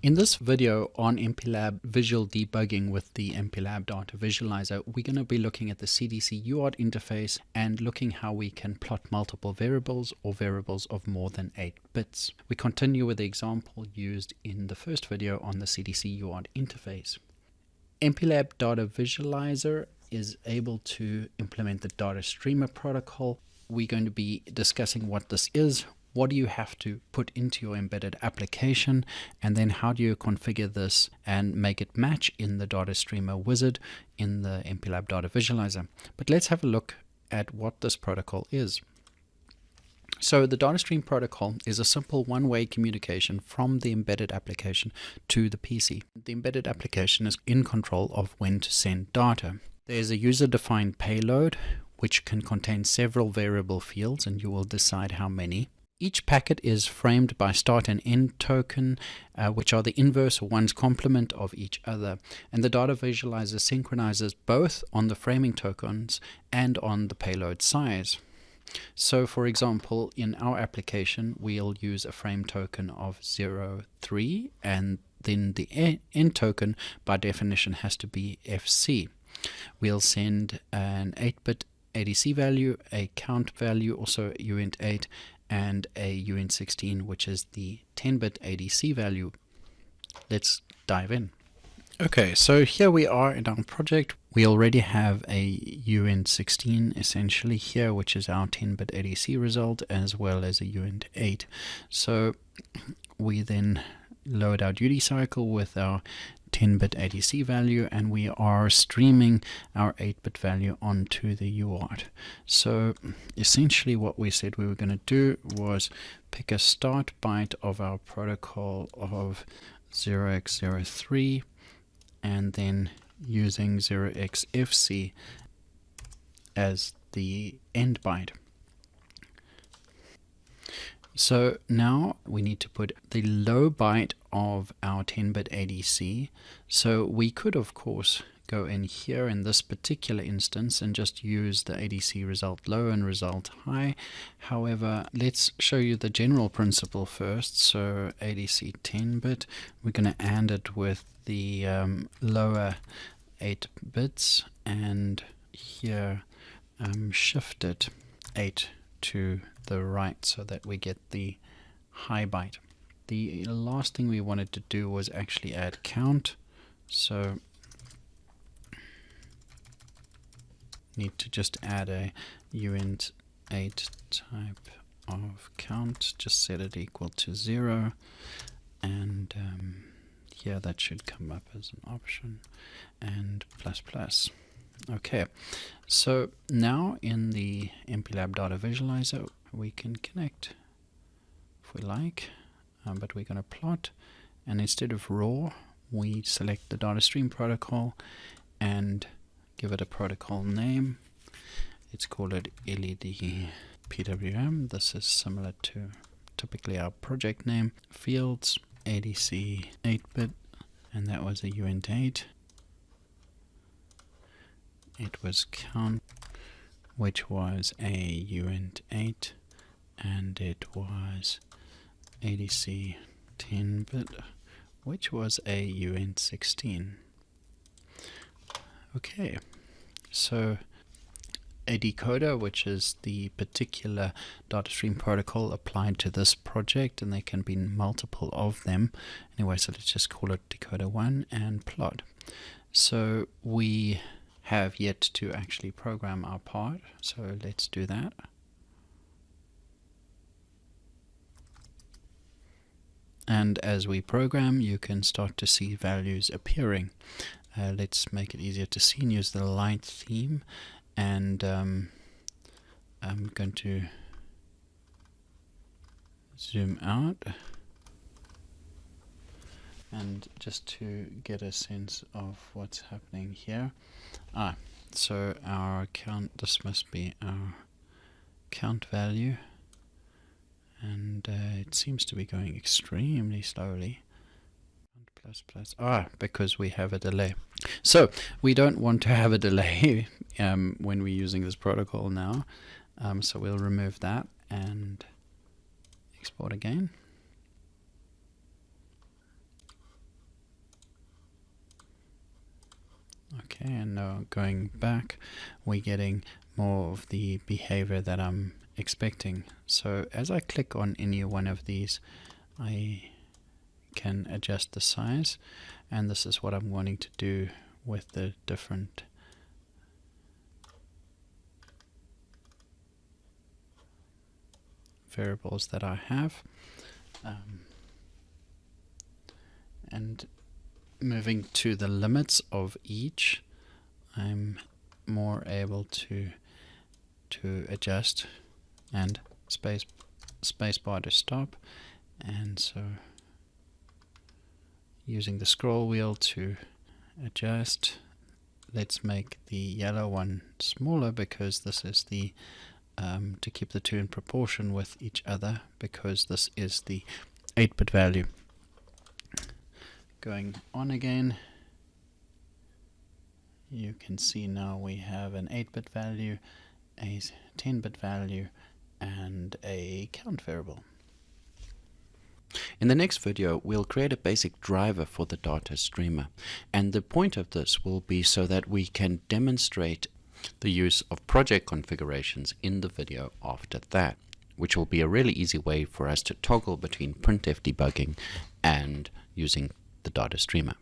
In this video on MPLAB visual debugging with the MPLAB Data Visualizer, we're going to be looking at the CDC UART interface and looking how we can plot multiple variables or variables of more than 8 bits. We continue with the example used in the first video on the CDC UART interface. MPLAB Data Visualizer is able to implement the data streamer protocol. We're going to be discussing what this is. What do you have to put into your embedded application, and then how do you configure this and make it match in the data streamer wizard in the MPLAB Data Visualizer. But let's have a look at what this protocol is. So the data stream protocol is a simple one-way communication from the embedded application to the PC. The embedded application is in control of when to send data. There's a user-defined payload which can contain several variable fields, and you will decide how many. Each packet is framed by start and end token, which are the inverse or one's complement of each other. And the data visualizer synchronizes both on the framing tokens and on the payload size. So for example, in our application, we'll use a frame token of 0, 3, and then the end token by definition has to be FC. We'll send an 8-bit ADC value, a count value, also uint8, and a uint16, which is the 10-bit ADC value. Let's dive in. Okay, so here we are in our project. We already have a uint16 essentially here, which is our 10-bit ADC result, as well as a uint8. So we then load our duty cycle with our 10-bit ADC value, and we are streaming our 8-bit value onto the UART. So essentially what we said we were going to do was pick a start byte of our protocol of 0x03 and then using 0xFC as the end byte. So now we need to put the low byte of our 10-bit ADC. So we could of course go in here in this particular instance and just use the ADC result low and result high. However, let's show you the general principle first. So ADC 10-bit, we're going to AND it with the lower 8 bits, and here shift it 8 to the right so that we get the high byte. The last thing we wanted to do was actually add count, so need to just add a uint8 type of count, just set it equal to 0, and here that should come up as an option, and ++. Okay, so now in the MPLAB Data Visualizer we can connect if we like, but we're going to plot, and instead of raw we select the data stream protocol and give it a protocol name. Let's call it LED PWM. This is similar to typically our project name. Fields ADC 8-bit, and that was a uint8. It was count, which was a uint8, and it was ADC 10-bit, which was a uint16. Okay, so a decoder, which is the particular data stream protocol applied to this project, and there can be multiple of them. Anyway, so let's just call it decoder 1 and plot. So we have yet to actually program our part, so let's do that. And as we program, you can start to see values appearing. Let's make it easier to see and use the light theme, and I'm going to zoom out and just to get a sense of what's happening here. So our count, this must be our count value, and it seems to be going extremely slowly. Because we have a delay. So we don't want to have a delay when we're using this protocol now, so we'll remove that and export again. Okay, and now going back, we're getting more of the behavior that I'm expecting. So as I click on any one of these, I can adjust the size, and this is what I'm wanting to do with the different variables that I have. And moving to the limits of each, I'm more able to adjust, and spacebar to stop, and so using the scroll wheel to adjust. Let's make the yellow one smaller, because this is the to keep the two in proportion with each other, because this is the 8-bit value. Going on again, you can see now we have an 8-bit value, a 10-bit value, and a count variable. In the next video, we'll create a basic driver for the data streamer, and the point of this will be so that we can demonstrate the use of project configurations in the video after that, which will be a really easy way for us to toggle between printf debugging and using the data streamer.